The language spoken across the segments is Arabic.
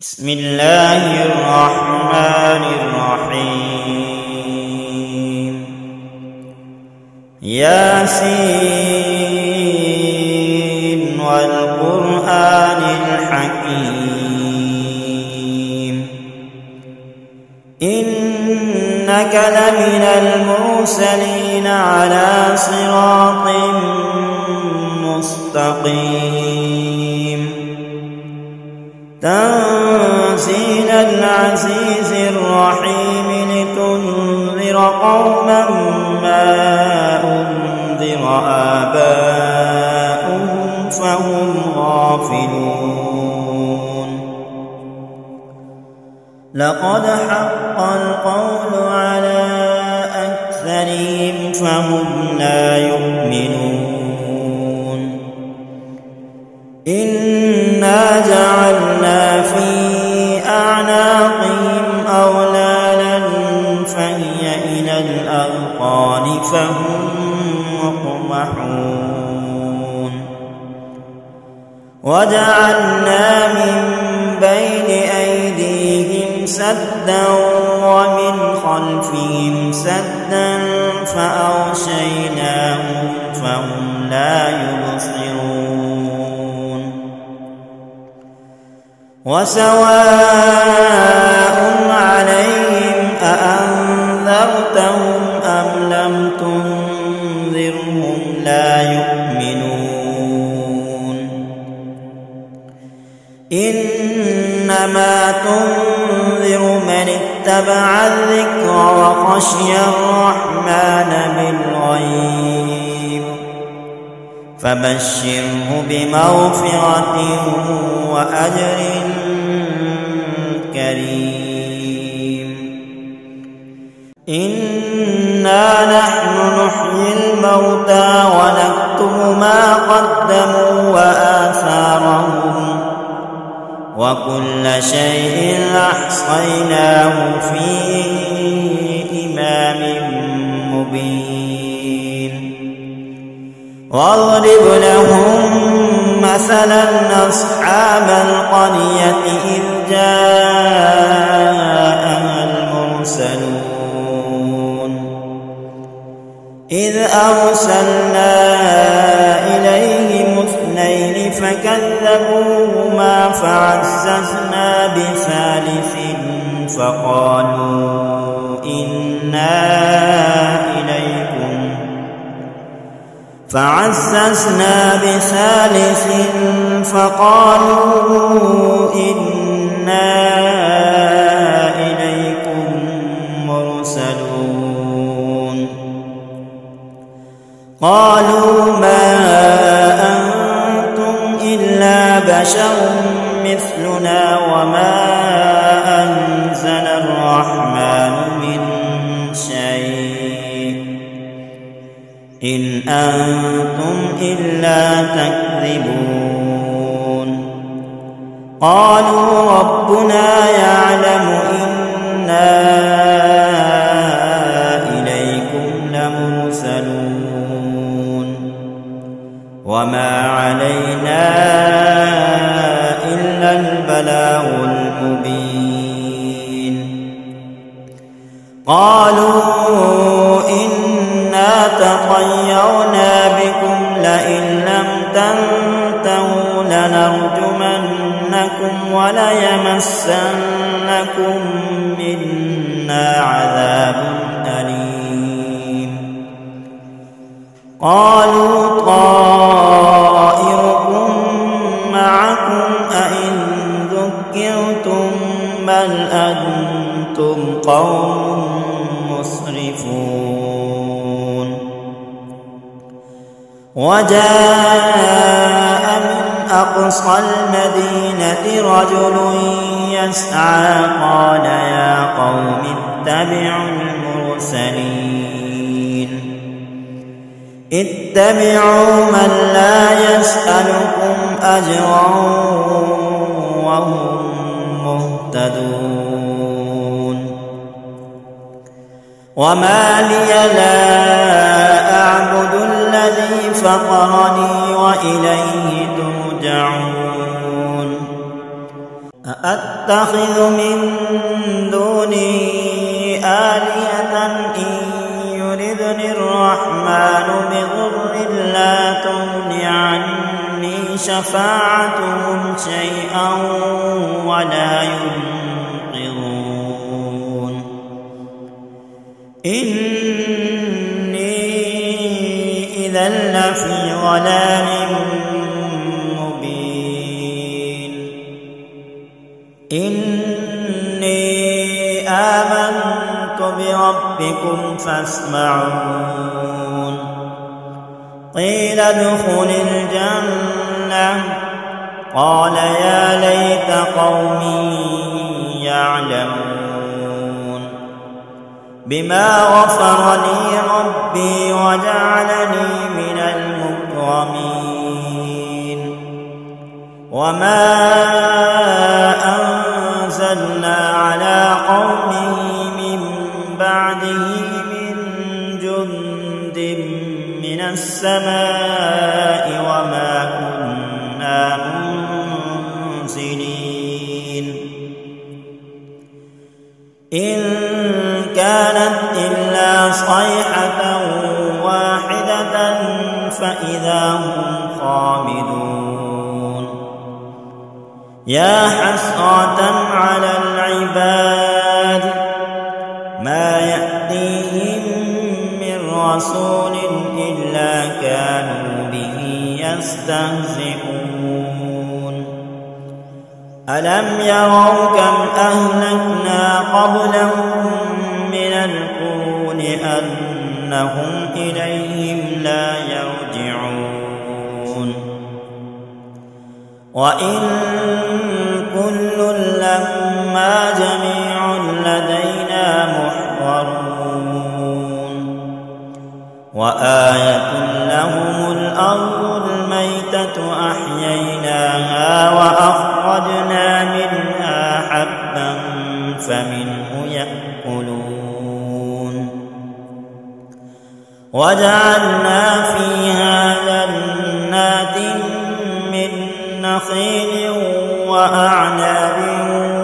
بسم الله الرحمن الرحيم. ياسين والقرآن الحكيم إنك لمن المرسلين على صراط مستقيم تنزيل العزيز الرحيم لتنذر قوما ما أنذر آباؤهم فهم غافلون. لقد حق القول على أكثرهم فهم لا يؤمنون. إنا جعلنا في أعناقهم أغلالا فهي إلى الأذقان فهم مقمحون. وجعلنا من بين أيديهم سدا ومن خلفهم سدا فأغشيناهم فهم لا يبصرون. وسواء عليهم أأنذرتهم أم لم تنذرهم لا يؤمنون. إنما تنذر من اتبع الذكر وخشي الرحمن بالغيب فبشره بمغفرة وأجر كريم. إنا نحن نحيي الموتى ونكتب ما قدموا وآثارهم وكل شيء أحصيناه في إمام مبين. واضرب لهم مثلا أصحاب القرية إذ جاءها المرسلون إذ أرسلنا إليهم اثنين فكذبوهما فعززنا بثالث فقالوا إنا إليكم مرسلون. قالوا ما أنتم إلا بشر مثلنا وما أنزل الرحمن من شيء إن أنتم إلا تكذبون. قالوا ربنا يعلم إنا إليكم لمرسلون وما علينا إلا البلاغ المبين. قالوا إنا تطيرنا بكم لئن لم تنتهوا لنرجمنكم وليمسنكم منا عذاب أليم. قالوا طائركم معكم أئن ذكرتم بل أنتم قوم مسرفون. وجاء من أقصى المدينة رجل يسعى قال يا قوم اتبعوا المرسلين اتبعوا من لا يسألكم أجرا وهم مهتدون. وما لي لا أعبد الذي فطرني وإليه ترجعون. أأتخذ من دونه آلهة إن يردني الرحمن بضر لا تغن عني شفاعتهم شيئا ولا ينقذون إني إذا لفي ضلال مبين إني آمنت بربكم فاسمعون قيل ادخل الجنة قال يا ليت قومي يعلمون بما غفر لي ربي وجعلني من المكرمين وما أنزلنا على قومه من بعده من جند من السماء وما كنا منزلين إن كانت إلا صيحة واحدة فإذا هم خامدون يا حسرة على العباد ما يأتيهم من رسول إلا كانوا به يستهزئون ألم يروا كم أهلكنا قبلهم من القرون أنهم إليهم لا يرجعون وإن كل لما جميع لدينا محضرون وآية لهم الأرض الميتة أحييناها وأخرجنا منها حبا فمنه يأكلون وجعلنا فيها جنات من نخيل وأعناب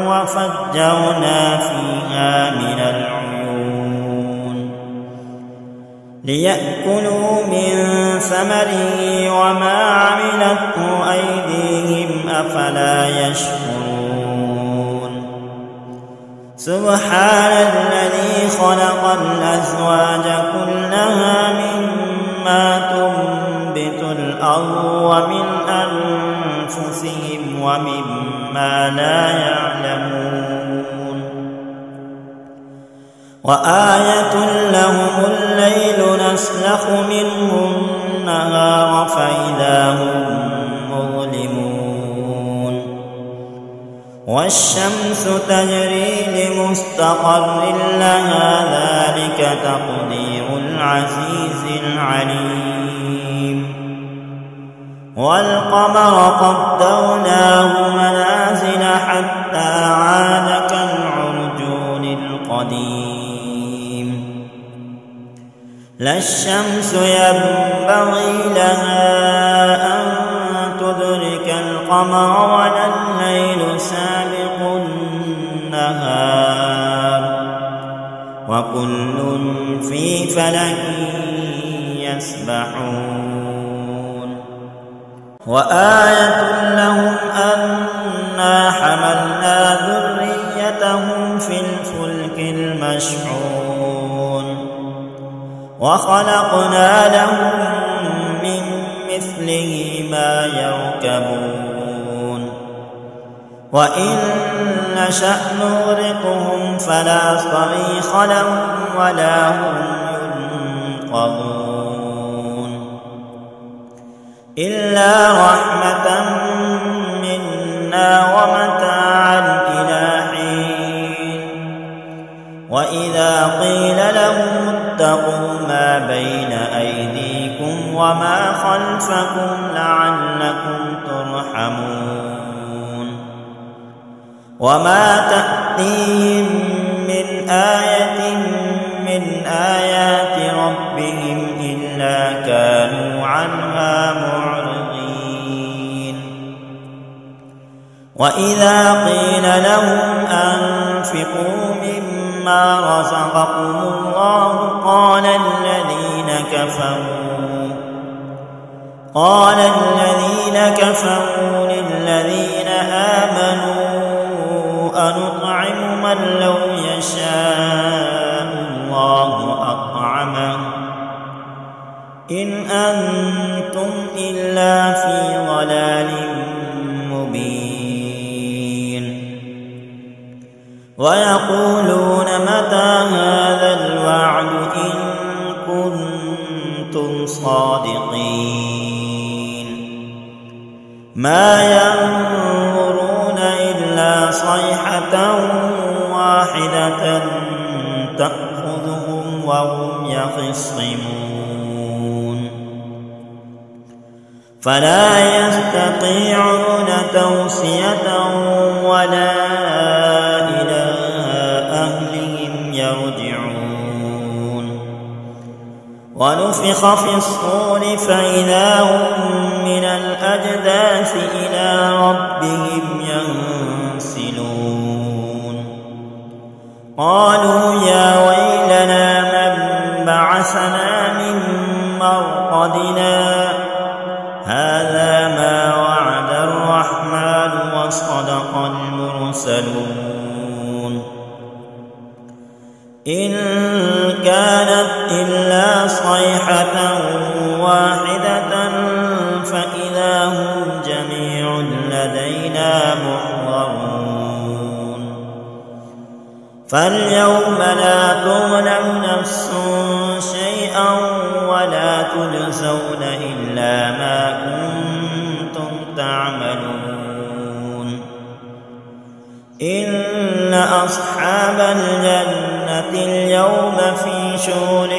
وفجرنا فيها من العيون ليأكلوا من ثمره وما عملته أيديهم أفلا يشكرون سبحان الذي خلق الأزواج كلها مما تنبت الأرض ومن أنفسهم ومما لا يعلمون وآية لهم الليل نسلخ منه النهار فإذا هم مظلمون والشمس تجري لمستقر لها ذلك تقدير العزيز العليم والقمر قدرناه منازل حتى عاد كالعرجون القديم لا الشمس ينبغي لها أن تدرك القمر ولا الليل سابق النهار وكل في فلك يسبحون وآية لهم أنا حملنا ذريتهم في الفلك المشحون وخلقنا لهم من مثله ما يركبون وإن نشأ نغرقهم فلا صريخ لهم ولا هم ينقذون إلا رحمة منا ومتاعا إلى حين وإذا قيل لهم اتقوا ما بين أيديكم وما خلفكم لعلكم ترحمون وما تأتيهم من آية من آيات ربهم إلا كانوا عنها معرضين وإذا قيل لهم أنفقوا مما رزقكم الله قال الذين كفروا للذين آمنوا أنطعم من لو يشاء الله أطعمه إن أنتم إلا في ضلال مبين ويقولون متى هذا الوعد إن كنتم صادقين ما ينظرون إلا صيحة واحدة تأخذهم وهم يخصمون فلا يستطيعون توصية ولا إلى أهلهم يرجعون ونفخ في الصور فإذا هم من الأجداث إلى ربهم ينسلون قالوا يا ويلنا من بعثنا من مرقدنا هذا ما وعد الرحمن وصدق المرسلون إن كانت إلا صيحة واحدة فإذا هم جميع لدينا محضرون فاليوم لا تظلم نفس شيئا ولا تجزون إلا ما كنتم تعملون إن أصحاب الجنة اليوم في شغل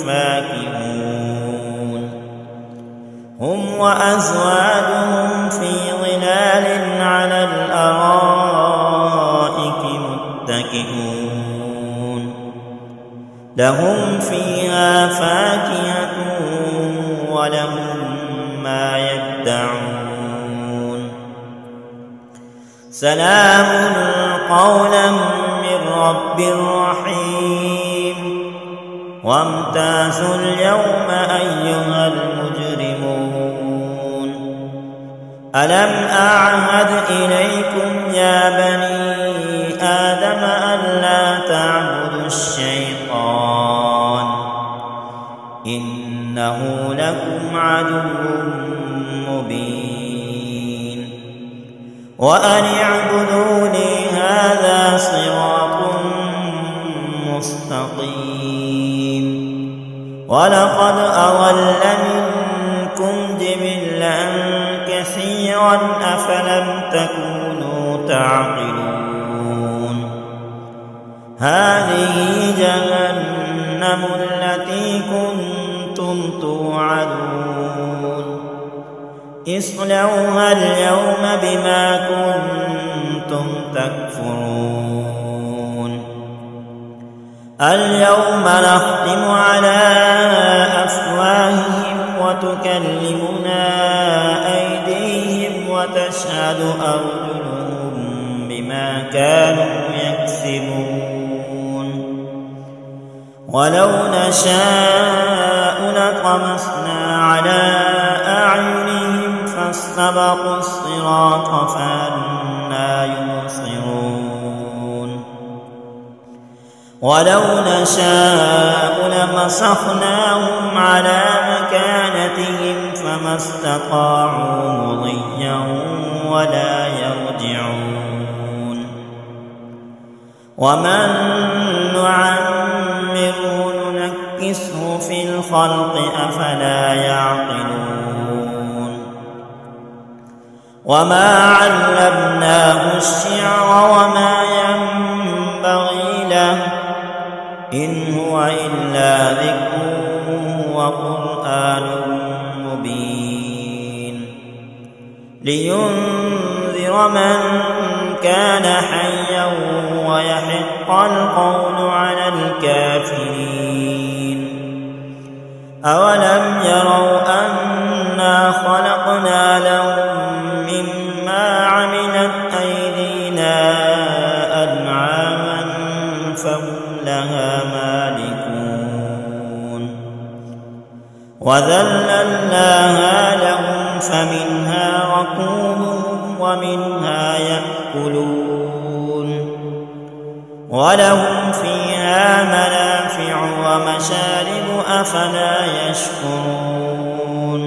فاكهون هم وأزواجهم في ظلال على الأرائك متكئون لهم فيها فاكهة ولهم ما يدعون سلام قولا من رب رحيم وامتازوا اليوم أيها المجرمون ألم أعهد إليكم يا بني آدم ألا تعبدوا الشيطان إنه لكم عدو مبين وأن اعبدوني هذا صراط مستقيم ولقد أضل منكم جبلا كثيرا أفلم تكونوا تعقلون هذه جهنم التي كنتم توعدون اصلوها اليوم بما كنتم تكفرون اليوم نختم على أفواههم وتكلمنا أيديهم وتشهد أرجلهم بما كانوا يكسبون ولو نشاء لطمسنا على أعينهم فاستبقوا الصراط فأنى يبصرون ولو نشاء لمسخناهم على مكانتهم فما استطاعوا مضيا ولا يرجعون ومن نعمره ننكسه في الخلق أفلا يعقلون وما علمناه الشعر وما ينبغي له إن هو إلا ذكر وقرآن مبين لينذر من كان حيا ويحق القول على الكافرين أولم يروا أنا خلقنا لهم مما عمل لها مالكون وذللناها لهم فمنها ركوبهم ومنها يأكلون ولهم فيها منافع ومشارب أفلا يشكرون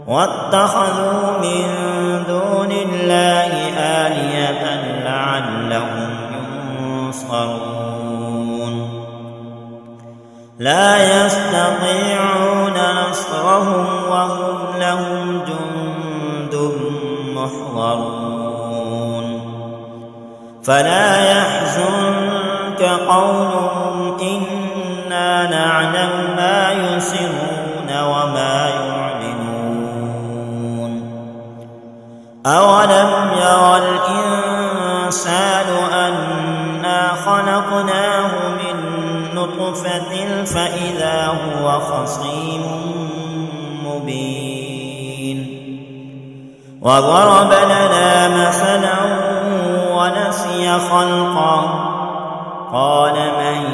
واتخذوا من دون الله آلهة لعلهم ينصرون لا يستطيعون نصرهم وهم لهم جند محضرون فلا يحزنك قولهم إنا نعلم ما يسرون وما يعلنون أولم يرى الإنسان أنا خلقناه من نطفة فإذا هو خصيم مبين وضرب لنا مثلا ونسي خلقه قال من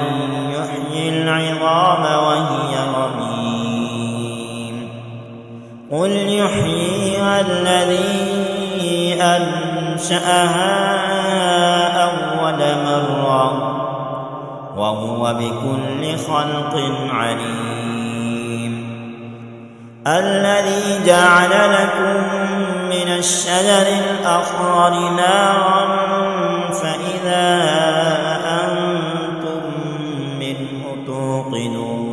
يحيي العظام وهي رميم قل يحييها الذي أنشأها أول مرة وهو بكل خلق عليم الذي جعل لكم من الشجر الأخضر نارا فإذا أنتم منه توقدون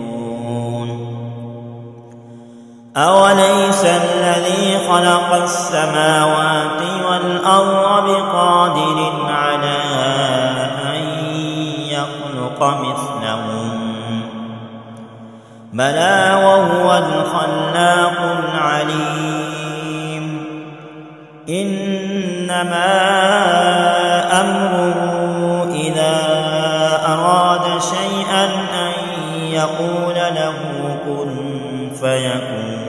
أوليس الذي خلق السماوات والأرض بقادر على أن يخلق مثلهم بلى وهو الخلاق العليم إنما أمره إذا أراد شيئا أن يقول له كن فيكون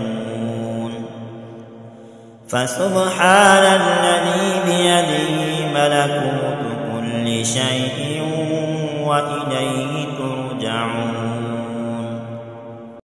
فسبحان الذي بيده ملكوت كل شيء وإليه ترجعون